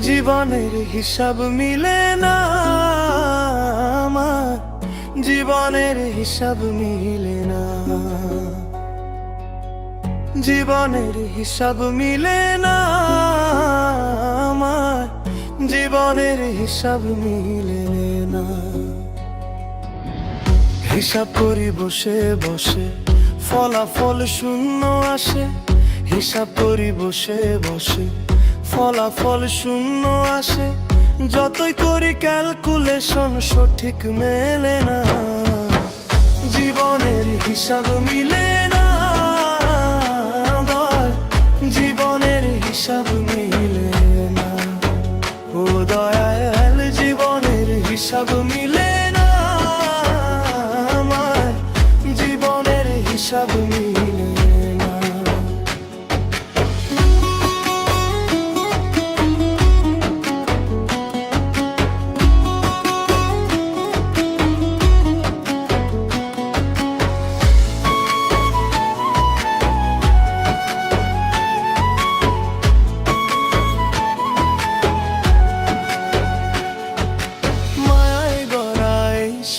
জীবনের হিসাব মিলে না আমার, জীবনের হিসাব মিলে না, জীবনের হিসাব মিলে না আমার, জীবনের হিসাব মিলে না। হিসাব করি বসে বসে ফলাফল শূন্য আসে, হিসাব করি বসে বসে ফলাফল শূন্য আসে, যতই করি ক্যালকুলেশন সঠিক মেলে না। জীবনের হিসাব মিলে না আমার, জীবনের হিসাব মিলে না। ও দয়াল জীবনের হিসাব মিলে না আমার, জীবনের হিসাব মিলে না।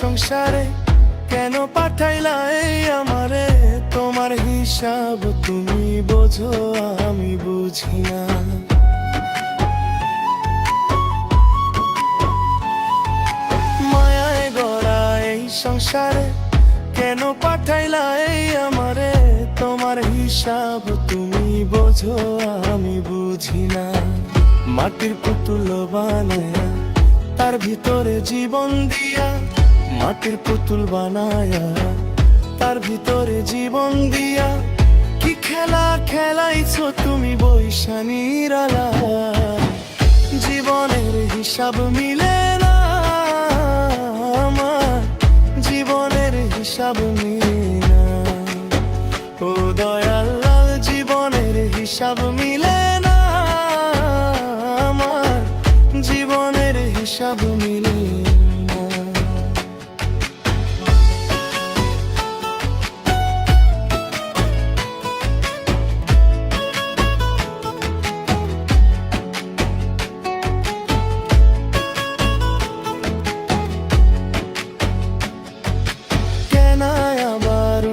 সংসারে কেন পাঠাইলাই আমারে, তোমার হিসাব তুমি বোঝো আমি বুঝি না। মায়ায় গড়া এই সংসারে কেন পাঠাইলাই আমারে, তোমার হিসাব তুমি বোঝো আমি বুঝি না। মাটির পুতুল বানায়া তার ভিতরে জীবন দিয়া, মাটির পুতুল বানায়া তার ভিতরে জীবন দিয়া, কি খেলা খেলাইছো তুমি বৈশানীর আলা। জীবনের হিসাব মিলে না আমার, জীবনের হিসাব মিলে না। ও দয়াল জীবনের হিসাব মিলে না আমার, জীবনের হিসাব মিলে না।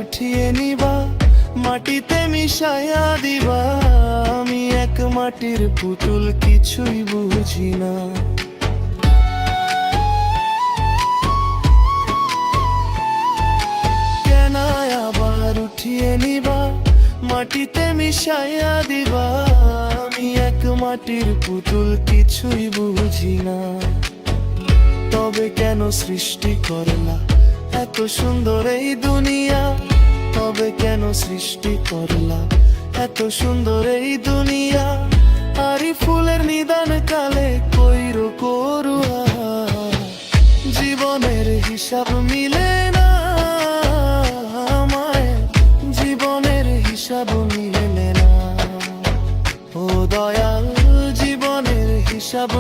উঠিয়ে নিবা মাটিতে মিশাইয়া দিবা, আমি এক মাটির পুতুল কিছুই বুঝি না। কেন আবার উঠিয়ে নিবা মাটিতে মিশাইয়া দিবা, আমি এক মাটির পুতুল কিছুই বুঝি না। তবে কেন সৃষ্টি করলা এত সুন্দর এই দুনিয়া, তবে কেন সৃষ্টি করলা এত সুন্দর এই দুনিয়া। আরি ফুলের নিদান কালে কইরো করুয়া, জীবনের হিসাব মিলে না আমায়, জীবনের হিসাব মিলে না। ও দয়াল জীবনের হিসাব